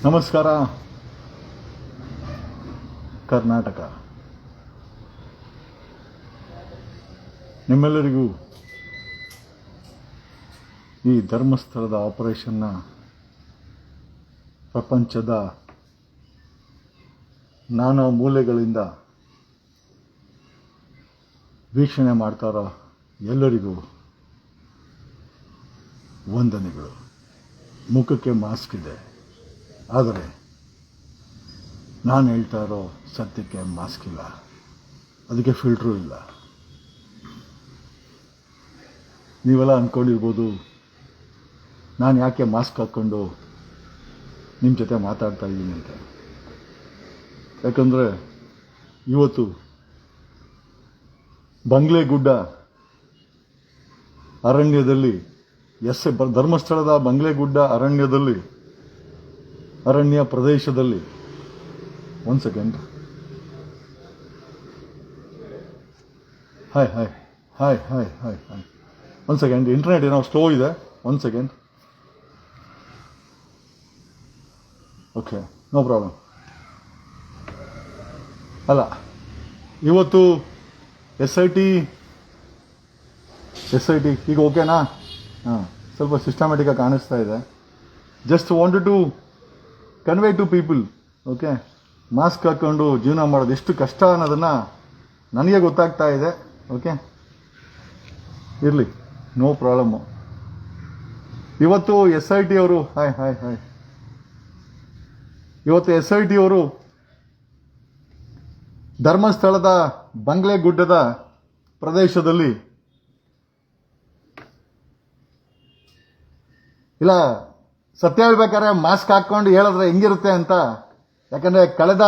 ನಮಸ್ಕಾರ ಕರ್ನಾಟಕ. ನಿಮ್ಮೆಲ್ಲರಿಗೂ ಈ ಧರ್ಮಸ್ಥಳದ ಆಪರೇಷನ್ನ ಪ್ರಪಂಚದ ನಾನಾ ಮೂಲೆಗಳಿಂದ ವೀಕ್ಷಣೆ ಮಾಡ್ತಾರೋ ಎಲ್ಲರಿಗೂ ವಂದನೆಗಳು. ಮುಖಕ್ಕೆ ಮಾಸ್ಕ್ ಇದೆ, ಆದರೆ ನಾನು ಹೇಳ್ತಾ ಇರೋ ಸತ್ಯಕ್ಕೆ ಮಾಸ್ಕ್ ಇಲ್ಲ, ಅದಕ್ಕೆ ಫಿಲ್ಟ್ರೂ ಇಲ್ಲ. ನೀವೆಲ್ಲ ಅಂದ್ಕೊಂಡಿರ್ಬೋದು ನಾನು ಯಾಕೆ ಮಾಸ್ಕ್ ಹಾಕ್ಕೊಂಡು ನಿಮ್ಮ ಜೊತೆ ಮಾತಾಡ್ತಾ ಇದ್ದೀನಿ ಅಂತ. ಯಾಕಂದರೆ ಇವತ್ತು ಬಂಗ್ಲೆಗುಡ್ಡ ಅರಣ್ಯದಲ್ಲಿ ಧರ್ಮಸ್ಥಳದ ಬಂಗ್ಲೆಗುಡ್ಡ ಅರಣ್ಯ ಪ್ರದೇಶದಲ್ಲಿ ಒಂದು second. Hi hi hi hi hi hi ಒಂದು ಸೆಕೆಂಡ್, ಇಂಟರ್ನೆಟ್ ಏನೋ ಸ್ಲೋ ಇದೆ, ಒಂದು ಸೆಕೆಂಡ್. Okay, no problem. ಅಲ್ಲ, ಇವತ್ತು ಎಸ್ ಐ ಟಿ ಈಗ ಓಕೆನಾ? ಹಾಂ, ಸ್ವಲ್ಪ ಸಿಸ್ಟಮ್ಯಾಟಿಕ್ಕಾಗಿ ಕಾಣಿಸ್ತಾ ಇದೆ. Just wanted to convey to people, okay, mask ಹಾಕ್ಕೊಂಡು ಜೀವನ ಮಾಡೋದು ಎಷ್ಟು ಕಷ್ಟ ಅನ್ನೋದನ್ನು ನನಗೆ ಗೊತ್ತಾಗ್ತಾ ಇದೆ. ಓಕೆ, ಇರಲಿ, ನೋ ಪ್ರಾಬ್ಲಮ್ಮು. ಇವತ್ತು ಎಸ್ ಐ ಟಿ ಅವರು ಇವತ್ತು ಎಸ್ ಐ ಟಿ ಅವರು ಧರ್ಮಸ್ಥಳದ ಬಂಗ್ಲೆಗುಡ್ಡದ ಪ್ರದೇಶದಲ್ಲಿ ಇಲ್ಲ, ಸತ್ಯ ಹೇಳ್ಬೇಕಾದ್ರೆ ಮಾಸ್ಕ್ ಹಾಕ್ಕೊಂಡು ಹೇಳಿದ್ರೆ ಹೆಂಗಿರುತ್ತೆ ಅಂತ. ಯಾಕಂದರೆ ಕಳೆದ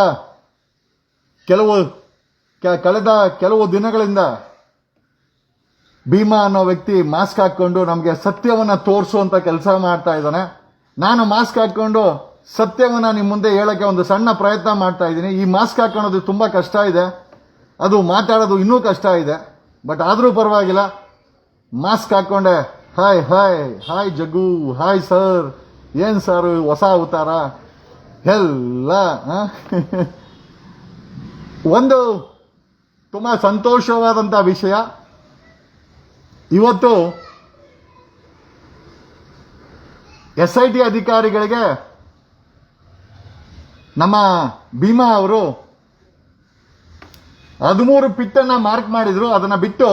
ಕೆಲವು ದಿನಗಳಿಂದ ಭೀಮಾ ಅನ್ನೋ ವ್ಯಕ್ತಿ ಮಾಸ್ಕ್ ಹಾಕ್ಕೊಂಡು ನಮಗೆ ಸತ್ಯವನ್ನು ತೋರಿಸುವಂತ ಕೆಲಸ ಮಾಡ್ತಾ ಇದ್ದಾನೆ. ನಾನು ಮಾಸ್ಕ್ ಹಾಕ್ಕೊಂಡು ಸತ್ಯವನ್ನು ನಿಮ್ಮ ಮುಂದೆ ಹೇಳೋಕ್ಕೆ ಒಂದು ಸಣ್ಣ ಪ್ರಯತ್ನ ಮಾಡ್ತಾ ಇದ್ದೀನಿ. ಈ ಮಾಸ್ಕ್ ಹಾಕೊಳ್ಳೋದು ತುಂಬ ಕಷ್ಟ ಇದೆ, ಅದು ಮಾತಾಡೋದು ಇನ್ನೂ ಕಷ್ಟ ಇದೆ. ಬಟ್ ಆದರೂ ಪರವಾಗಿಲ್ಲ, ಮಾಸ್ಕ್ ಹಾಕ್ಕೊಂಡೆ. ಹಾಯ್ ಹಾಯ್ ಹಾಯ್ ಜಗ್ಗು, ಹಾಯ್ ಸರ್, ಏನು ಸರ್ ಹೊಸ ಅವತಾರ ಎಲ್ಲ. ಒಂದು ತುಂಬ ಸಂತೋಷವಾದಂಥ ವಿಷಯ, ಇವತ್ತು ಎಸ್ ಐ ಟಿ ಅಧಿಕಾರಿಗಳಿಗೆ ನಮ್ಮ ಭೀಮಾ ಅವರು 13 ಪಿಟ್ಟನ್ನು ಮಾರ್ಕ್ ಮಾಡಿದ್ರು. ಅದನ್ನು ಬಿಟ್ಟು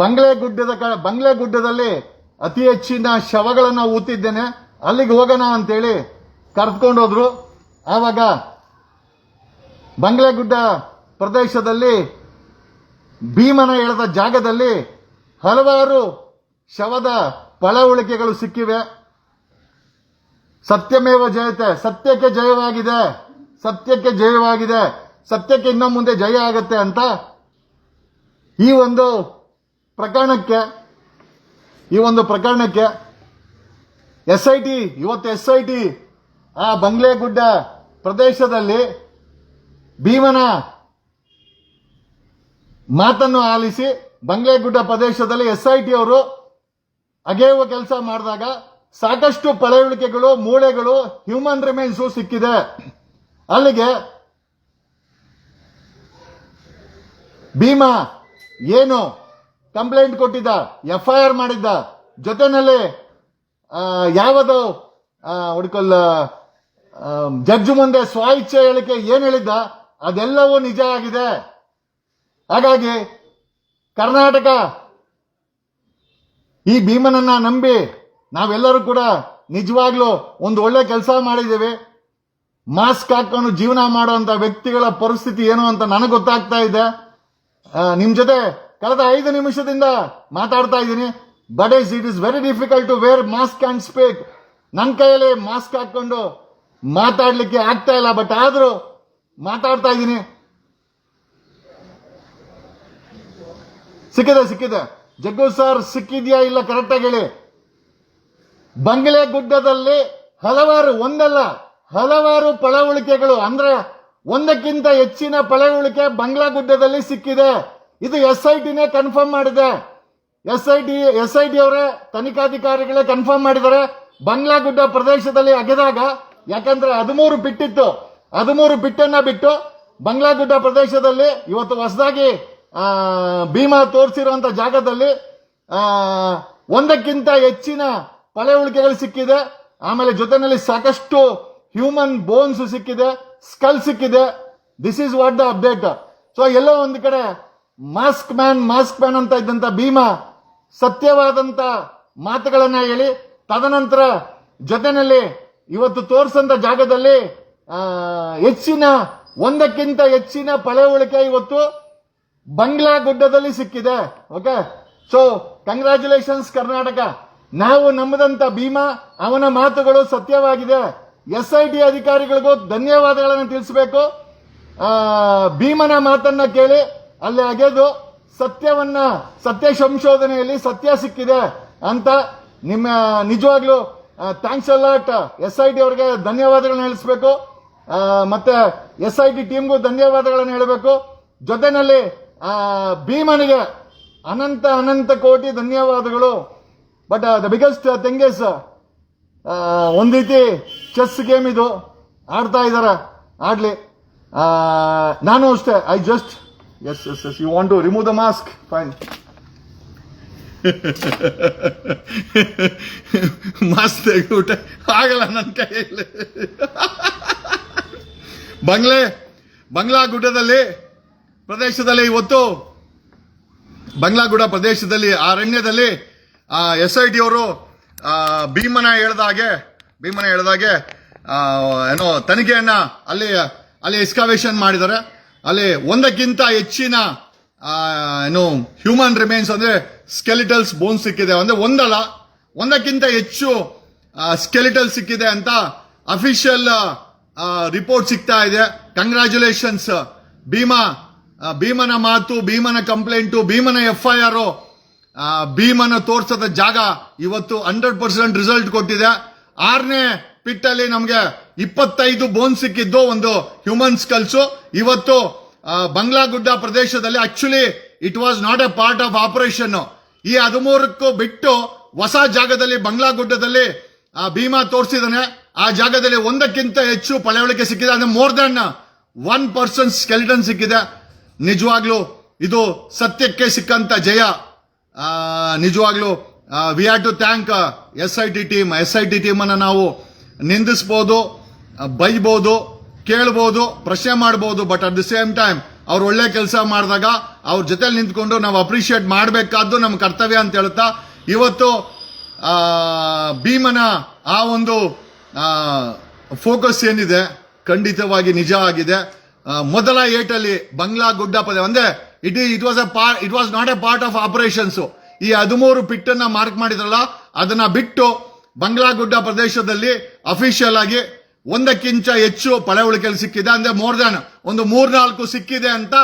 ಬಂಗ್ಲೆಗುಡ್ಡದಲ್ಲಿ ಅತಿ ಹೆಚ್ಚಿನ ಶವಗಳನ್ನು ಊತಿದ್ದೇನೆ, ಅಲ್ಲಿಗೆ ಹೋಗೋಣ ಅಂತೇಳಿ ಕರೆದುಕೊಂಡೋದ್ರು. ಆವಾಗ ಬಂಗ್ಲೆಗುಡ್ಡ ಪ್ರದೇಶದಲ್ಲಿ ಭೀಮನ ಎಳೆದ ಜಾಗದಲ್ಲಿ ಹಲವಾರು ಶವದ ಪಳವಳಿಕೆಗಳು ಸಿಕ್ಕಿವೆ. ಸತ್ಯಮೇವ ಜಯತೆ, ಸತ್ಯಕ್ಕೆ ಜಯವಾಗಿದೆ, ಸತ್ಯಕ್ಕೆ ಜಯವಾಗಿದೆ, ಸತ್ಯಕ್ಕೆ ಇನ್ನು ಮುಂದೆ ಜಯ ಆಗತ್ತೆ ಅಂತ ಈ ಒಂದು ಪ್ರಕರಣಕ್ಕೆ ಇವತ್ತು ಎಸ್ ಐ ಟಿ ಆ ಬಂಗ್ಲೆಗುಡ್ಡ ಪ್ರದೇಶದಲ್ಲಿ ಭೀಮನ ಮಾತನ್ನು ಆಲಿಸಿ ಬಂಗ್ಲೆಗುಡ್ಡ ಪ್ರದೇಶದಲ್ಲಿ ಎಸ್ ಐ ಟಿ ಅವರು ಅಗೆಯುವ ಕೆಲಸ ಮಾಡಿದಾಗ ಸಾಕಷ್ಟು ಪಳೆಯುಳಿಕೆಗಳು, ಮೂಳೆಗಳು, ಹ್ಯೂಮನ್ ರಿಮೈನ್ಸು ಸಿಕ್ಕಿದೆ. ಅಲ್ಲಿಗೆ ಭೀಮಾ ಏನು ಕಂಪ್ಲೇಂಟ್ ಕೊಟ್ಟಿದ್ದ, FIR ಮಾಡಿದ್ದ, ಜೊತೆನಲ್ಲಿ ಯಾವುದು ಜಡ್ಜ್ ಮುಂದೆ ಸ್ವ-ಇಚ್ಛೆ ಹೇಳಿಕೆ ಏನು ಹೇಳಿದ್ದ ಅದೆಲ್ಲವೂ ನಿಜ ಆಗಿದೆ. ಹಾಗಾಗಿ ಕರ್ನಾಟಕ ಈ ಭೀಮನನ್ನ ನಂಬಿ ನಾವೆಲ್ಲರೂ ಕೂಡ ನಿಜವಾಗ್ಲೂ ಒಂದು ಒಳ್ಳೆ ಕೆಲಸ ಮಾಡಿದ್ದೇವೆ. ಮಾಸ್ಕ್ ಹಾಕೊಂಡು ಜೀವನ ಮಾಡುವಂತ ವ್ಯಕ್ತಿಗಳ ಪರಿಸ್ಥಿತಿ ಏನು ಅಂತ ನನಗೆ ಗೊತ್ತಾಗ್ತಾ ಇದೆ. ನಿಮ್ ಜೊತೆ ಕಳೆದ 5 ನಿಮಿಷದಿಂದ ಮಾತಾಡ್ತಾ ಇದ್ದೀನಿ. But it is very difficult to wear mask and speak. ನನ್ನ ಕೈಯಲ್ಲಿ ಮಾಸ್ಕ್ ಹಾಕೊಂಡು ಮಾತಾಡ್ಲಿಕ್ಕೆ ಆಗ್ತಾ ಇಲ್ಲ, ಬಟ್ ಆದ್ರೂ ಮಾತಾಡ್ತಾ ಇದ್ದೀನಿ. ಸಿಕ್ಕಿದೆ ಜಗ್ಗು ಸರ್, ಸಿಕ್ಕಿದ್ಯಾ ಇಲ್ಲ ಕರೆಕ್ಟಾಗಿ ಹೇಳಿ. ಬಂಗ್ಲೆಗುಡ್ಡದಲ್ಲಿ ಹಲವಾರು ಪಳವಳಿಕೆಗಳು, ಅಂದ್ರೆ ಒಂದಕ್ಕಿಂತ ಹೆಚ್ಚಿನ ಪಳೆಯುಳಿಕೆ ಬಂಗ್ಲಾಗುಡ್ಡದಲ್ಲಿ ಸಿಕ್ಕಿದೆ. ಇದು ಎಸ್ ಐ ಟಿನೇ ಕನ್ಫರ್ಮ್ ಮಾಡಿದೆ. ಎಸ್ ಐ ಟಿ ಅವರೇ, ತನಿಖಾಧಿಕಾರಿಗಳೇ ಕನ್ಫರ್ಮ್ ಮಾಡಿದ್ದಾರೆ. ಬಂಗ್ಲಾಗುಡ್ಡ ಪ್ರದೇಶದಲ್ಲಿ ಅಗೆದಾಗ, ಯಾಕಂದ್ರೆ 13 ಬಿಟ್ಟಿತ್ತು, 13 ಬಿಟ್ಟನ್ನ ಬಿಟ್ಟು ಬಂಗ್ಲಾಗುಡ್ಡ ಪ್ರದೇಶದಲ್ಲಿ ಇವತ್ತು ಹೊಸದಾಗಿ ಭೀಮಾ ತೋರಿಸಿರುವಂತ ಜಾಗದಲ್ಲಿ ಒಂದಕ್ಕಿಂತ ಹೆಚ್ಚಿನ ಪಳೆಯುಳಿಕೆಗಳು ಸಿಕ್ಕಿದೆ. ಆಮೇಲೆ ಜೊತೆನಲ್ಲಿ ಸಾಕಷ್ಟು ಹ್ಯೂಮನ್ ಬೋನ್ಸ್ ಸಿಕ್ಕಿದೆ, ಸ್ಕಲ್ ಸಿಕ್ಕಿದೆ. This is what the update. So ಎಲ್ಲೋ ಒಂದು ಕಡೆ ಮಾಸ್ಕ್ ಮ್ಯಾನ್ ಅಂತ ಇದ್ದಂತ ಭೀಮಾ ಸತ್ಯವಾದಂತ ಮಾತುಗಳನ್ನ ಹೇಳಿ, ತದನಂತರ ಜೊತೆನಲ್ಲಿ ಇವತ್ತು ತೋರಿಸಂತ ಜಾಗದಲ್ಲಿ ಒಂದಕ್ಕಿಂತ ಹೆಚ್ಚಿನ ಪಳೆಯುಳಿಕೆ ಇವತ್ತು ಬಂಗ್ಲಾ ಗುಡ್ಡದಲ್ಲಿ ಸಿಕ್ಕಿದೆ. Okay, so congratulations Karnataka. ನಾವು ನಂಬದಂತ ಭೀಮಾ, ಅವನ ಮಾತುಗಳು ಸತ್ಯವಾಗಿದೆ. SIT ಅಧಿಕಾರಿಗಳಿಗೂ ಧನ್ಯವಾದಗಳನ್ನು ತಿಳಿಸಬೇಕು. ಭೀಮನ ಮಾತನ್ನ ಕೇಳಿ ಅಲ್ಲಿ ಅಗೆದು ಸತ್ಯ ಸಂಶೋಧನೆಯಲ್ಲಿ ಸತ್ಯ ಸಿಕ್ಕಿದೆ ಅಂತ ನಿಮ್ಮ ನಿಜವಾಗ್ಲೂ ಥ್ಯಾಂಕ್ಸ್ ಅಲಾಟ್. SIT ಅವರಿಗೆ ಧನ್ಯವಾದಗಳನ್ನ ಹೇಳಿಸ್ಬೇಕು, ಮತ್ತೆ SIT ಟೀಮ್ಗೂ ಧನ್ಯವಾದಗಳನ್ನು ಹೇಳಬೇಕು. ಜೊತೆನಲ್ಲಿ ಭೀಮನಿಗೆ ಅನಂತ ಕೋಟಿ ಧನ್ಯವಾದಗಳು. But the biggest thing is, ಒಂದ್ ರೀತಿ ಚೆಸ್ ಗೇಮ್ ಇದು, ಆಡ್ತಾ ಇದಾರೆ, ಆಡ್ಲಿ. ನಾನು ಅಷ್ಟೇ, I just as you want to remove the mask, fine. Mask ತೆಗೆದುಬಿಟ್ಟೆ, ಆಗಲ್ಲ ನನ್ನ ಕೈಯಲ್ಲಿ. ಬಂಗ್ಲಾ ಗುಡ್ಡದಲ್ಲಿ ಪ್ರದೇಶದಲ್ಲಿ ಇವತ್ತು ಬಂಗ್ಲಾಗುಡ್ಡ ಪ್ರದೇಶದಲ್ಲಿ ಅರಣ್ಯದಲ್ಲಿ SIT ಅವರು ಭೀಮನ ಹೇಳ್ದಾಗೆ ಏನೋ ತನಿಖೆಯನ್ನ ಅಲ್ಲಿ ಎಕ್ಸ್ಕವೇಷನ್ ಮಾಡಿದ್ದಾರೆ. ಅಲ್ಲಿ ಒಂದಕ್ಕಿಂತ ಹೆಚ್ಚಿನ ಏನು ಹ್ಯೂಮನ್ ರಿಮೇನ್ಸ್ ಅಂದ್ರೆ ಸ್ಕೆಲಿಟಲ್ಸ್ ಬೋನ್ಸ್ ಸಿಕ್ಕಿದೆ. ಅಂದ್ರೆ ಒಂದಕ್ಕಿಂತ ಹೆಚ್ಚು ಸ್ಕೆಲಿಟಲ್ ಸಿಕ್ಕಿದೆ ಅಂತ ಅಫಿಷಿಯಲ್ ರಿಪೋರ್ಟ್ ಸಿಗ್ತಾ ಇದೆ. ಕಂಗ್ರ್ಯಾಚುಲೇಷನ್ಸ್ ಭೀಮನ ಮಾತು, ಭೀಮನ ಕಂಪ್ಲೇಂಟು, ಭೀಮನ FIR, ಭೀಮನ ತೋರ್ಸದ ಜಾಗ ಇವತ್ತು 100% ರಿಸಲ್ಟ್ ಕೊಟ್ಟಿದೆ. 6ನೇ ಪಿಟ್ಟಲ್ಲಿ ನಮಗೆ 25 ಬೋನ್ ಸಿಕ್ಕಿದ್ದು, ಒಂದು ಹ್ಯೂಮನ್ ಸ್ಕಲ್ಸು. ಇವತ್ತು ಬಂಗ್ಲಾಗುಡ್ಡ ಪ್ರದೇಶದಲ್ಲಿ actually it was not A part of operation. ಈ 13ಕ್ಕೂ ಬಿಟ್ಟು ಹೊಸ ಜಾಗದಲ್ಲಿ ಬಂಗ್ಲಾಗುಡ್ಡದಲ್ಲಿ ಭೀಮಾ ತೋರಿಸಿದಾನೆ. ಆ ಜಾಗದಲ್ಲಿ ಒಂದಕ್ಕಿಂತ ಹೆಚ್ಚು ಪಳೆಯುಳಿಕೆ ಸಿಕ್ಕಿದೆ. ಅಂದ್ರೆ ಮೋರ್ ದನ್ 1% ಸ್ಕೆಲಿಟನ್ ಸಿಕ್ಕಿದೆ. ನಿಜವಾಗ್ಲೂ ಇದು ಸತ್ಯಕ್ಕೆ ಸಿಕ್ಕಂತ ಜಯ. ನಿಜವಾಗ್ಲೂ we have to thank SIT team ಅನ್ನ ನಾವು ನಿಂದಿಸಬಹುದು, ಬೈಬಹುದು, ಕೇಳಬಹುದು, ಪ್ರಶ್ನೆ ಮಾಡಬಹುದು. But at the same time ಅವ್ರು ಒಳ್ಳೆ ಕೆಲಸ ಮಾಡಿದಾಗ ಅವ್ರ ಜೊತೆ ನಿಂತ್ಕೊಂಡು ನಾವು ಅಪ್ರಿಶಿಯೇಟ್ ಮಾಡಬೇಕಾದ್ದು ನಮ್ಮ ಕರ್ತವ್ಯ ಅಂತ ಹೇಳ್ತಾ, ಇವತ್ತು ಭೀಮನ ಆ ಒಂದು ಫೋಕಸ್ ಏನಿದೆ ಖಂಡಿತವಾಗಿ ನಿಜ ಆಗಿದೆ. ಮೊದಲ ಏಟಲ್ಲಿ ಬಂಗ್ಲಾಗುಡ್ಡ ಅಂದ್ರೆ it was not A part of operations. ಈ 13 ಪಿಟ್ಟನ್ನ ಮಾರ್ಕ್ ಮಾಡಿದ್ರಲ್ಲ, ಅದನ್ನ ಬಿಟ್ಟು ಬಂಗ್ಲಾಗುಡ್ಡ ಪ್ರದೇಶದಲ್ಲಿ ಅಫಿಷಿಯಲ್ ಆಗಿ ಒಂದಕ್ಕಿಂತ ಹೆಚ್ಚು ಪಳೆಯುಳಿಕೆಗಳು ಸಿಕ್ಕಿದೆ. ಅಂದ್ರೆ ಮೋರ್ ದನ್ ಒಂದು 3-4 ಸಿಕ್ಕಿದೆ ಅಂತ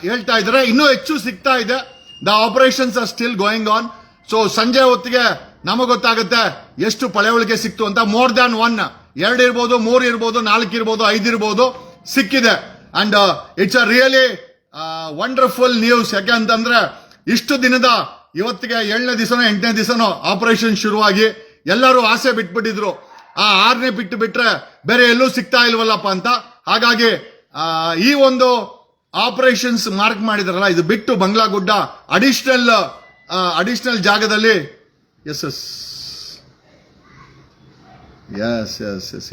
ಹೇಳ್ತಾ ಇದ್ದಾರೆ. ಇನ್ನೂ ಹೆಚ್ಚು ಸಿಗ್ತಾ ಇದೆ. The operations are still going on. So ಸಂಜೆ ಹೊತ್ತಿಗೆ ನಮಗೆ ಗೊತ್ತಾಗುತ್ತೆ ಎಷ್ಟು ಪಳೆಯುಳಿಕೆ ಸಿಕ್ತು ಅಂತ. ಮೋರ್ ದನ್ 1, 2 ಇರ್ಬೋದು, 3 ಇರ್ಬೋದು, 4 ಇರ್ಬೋದು, 5 ಇರ್ಬೋದು, ಸಿಕ್ಕಿದೆ. And it's a really wonderful news. ಯಾಕೆಂತಂದ್ರೆ ಇಷ್ಟು ದಿನದ ಇವತ್ತಿಗೆ 7ನೇ ದಿವಸನೋ 8ನೇ ದಿವಸನೋ ಆಪರೇಷನ್ ಶುರುವಾಗಿ ಎಲ್ಲರೂ ಆಸೆ ಬಿಟ್ಬಿಟ್ಟಿದ್ರು, 6ನೇ ಬಿಟ್ರೆ ಬೇರೆ ಎಲ್ಲೂ ಸಿಗ್ತಾ ಇಲ್ವಲ್ಲಪ್ಪ ಅಂತ. ಹಾಗಾಗಿ ಈ ಒಂದು ಆಪರೇಷನ್ಸ್ ಮಾರ್ಕ್ ಮಾಡಿದ್ರಲ್ಲ, ಇದು ಬಿಟ್ಟು ಬಂಗ್ಲಾಗುಡ್ಡ ಅಡಿಷನಲ್ ಜಾಗದಲ್ಲಿ ಎಸ್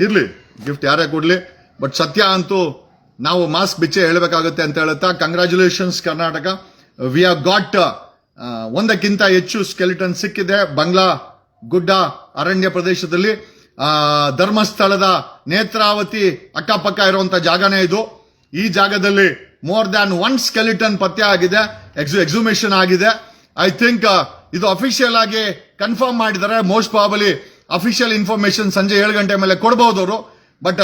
ಇರ್ಲಿ, ಗಿಫ್ಟ್ ಯಾರೇ ಕೊಡ್ಲಿ, ಬಟ್ ಸತ್ಯ ಅಂತೂ ನಾವು ಮಾಸ್ಕ್ ಬಿಚ್ಚೆ ಹೇಳಬೇಕಾಗುತ್ತೆ ಅಂತ ಹೇಳುತ್ತಾ, congratulations Karnataka. We have got ಒಂದಕ್ಕಿಂತ ಹೆಚ್ಚು ಸ್ಕೆಲಿಟನ್ ಸಿಕ್ಕಿದೆ ಬಂಗ್ಲಾ ಗುಡ್ಡ ಅರಣ್ಯ ಪ್ರದೇಶದಲ್ಲಿ. ಧರ್ಮಸ್ಥಳದ ನೇತ್ರಾವತಿ ಅಕ್ಕಪಕ್ಕ ಇರುವಂತಹ ಜಾಗನೇ ಇದು. ಈ ಜಾಗದಲ್ಲಿ ಮೋರ್ ದ್ಯಾನ್ 1 ಸ್ಕೆಲಿಟನ್ ಪತ್ತೆ ಆಗಿದೆ, ಎಕ್ಸುಮೇಷನ್ ಆಗಿದೆ. ಐ ಥಿಂಕ್ ಇದು ಅಫಿಷಿಯಲ್ ಆಗಿ ಕನ್ಫರ್ಮ್ ಮಾಡಿದ್ದಾರೆ. ಮೋಸ್ಟ್ ಪ್ರಾಬಲಿ ಅಫಿಷಿಯಲ್ ಇನ್ಫಾರ್ಮೇಶನ್ ಸಂಜೆ 7 ಗಂಟೆ ಮೇಲೆ ಕೊಡಬಹುದು ಅವರು. ಬಟ್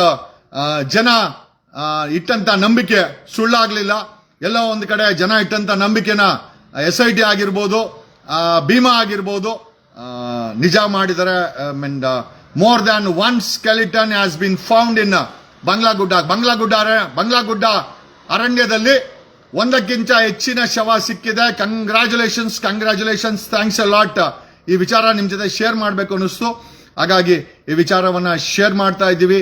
ಜನ ಇಟ್ಟಂತ ನಂಬಿಕೆ ಸುಳ್ಳಾಗ್ಲಿಲ್ಲ. ಎಲ್ಲೋ ಒಂದು ಕಡೆ ಜನ ಇಟ್ಟಂತ ನಂಬಿಕೆನ SIT ಆಗಿರ್ಬೋದು, ಭೀಮಾ ಆಗಿರ್ಬೋದು, ನಿಜ ಮಾಡಿದ್ದಾರೆ. More than 1 skeleton has been found in Banglagudda ಅರಣ್ಯದಲ್ಲಿ ಒಂದಕ್ಕಿಂತ ಹೆಚ್ಚಿನ ಶವ ಸಿಕ್ಕಿದೆ. Congratulations, thanks a lot. ಈ ವಿಚಾರ ನಿಮ್ ಜೊತೆ ಶೇರ್ ಮಾಡಬೇಕು ಅನ್ನಿಸ್ತು. ಹಾಗಾಗಿ ಈ ವಿಚಾರವನ್ನ ಶೇರ್ ಮಾಡ್ತಾ ಇದ್ದೀವಿ.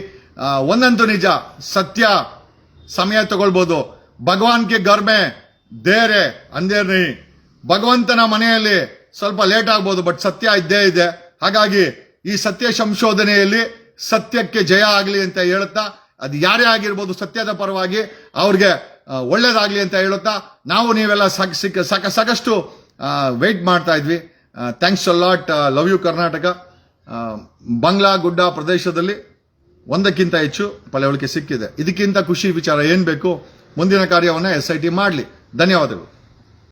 ಒಂದಂತೂ ನಿಜ, ಸತ್ಯ ಸಮಯ ತಗೊಳ್ಬೋದು. ಭಗವಾನ್ ಕೆ ಘರ್ ಮೇ ದೇರ್ ಹೈ ಅಂಧೇರ್ ನಹೀ. ಭಗವಂತನ ಮನೆಯಲ್ಲಿ ಸ್ವಲ್ಪ ಲೇಟ್ ಆಗ್ಬೋದು, ಬಟ್ ಸತ್ಯ ಇದ್ದೇ ಇದೆ. ಹಾಗಾಗಿ ಈ ಸತ್ಯ ಸಂಶೋಧನೆಯಲ್ಲಿ ಸತ್ಯಕ್ಕೆ ಜಯ ಆಗಲಿ ಅಂತ ಹೇಳುತ್ತಾ, ಅದು ಯಾರೇ ಆಗಿರ್ಬೋದು ಸತ್ಯದ ಪರವಾಗಿ ಅವ್ರಿಗೆ ಒಳ್ಳೇದಾಗ್ಲಿ ಅಂತ ಹೇಳುತ್ತಾ, ನಾವು ನೀವೆಲ್ಲ ಸಾಕಷ್ಟು ವೆಯ್ಟ್ ಮಾಡ್ತಾ ಇದ್ವಿ. Thanks a lot. Love you Karnataka. ಬಂಗ್ಲಾ ಗುಡ್ಡ ಪ್ರದೇಶದಲ್ಲಿ ಒಂದಕ್ಕಿಂತ ಹೆಚ್ಚು ಪಳೆಯುಳಿಕೆ ಸಿಕ್ಕಿದೆ. ಇದಕ್ಕಿಂತ ಖುಷಿ ವಿಚಾರ ಏನ್ ಬೇಕು? ಮುಂದಿನ ಕಾರ್ಯವನ್ನು SIT ಮಾಡಲಿ. ಧನ್ಯವಾದಗಳು.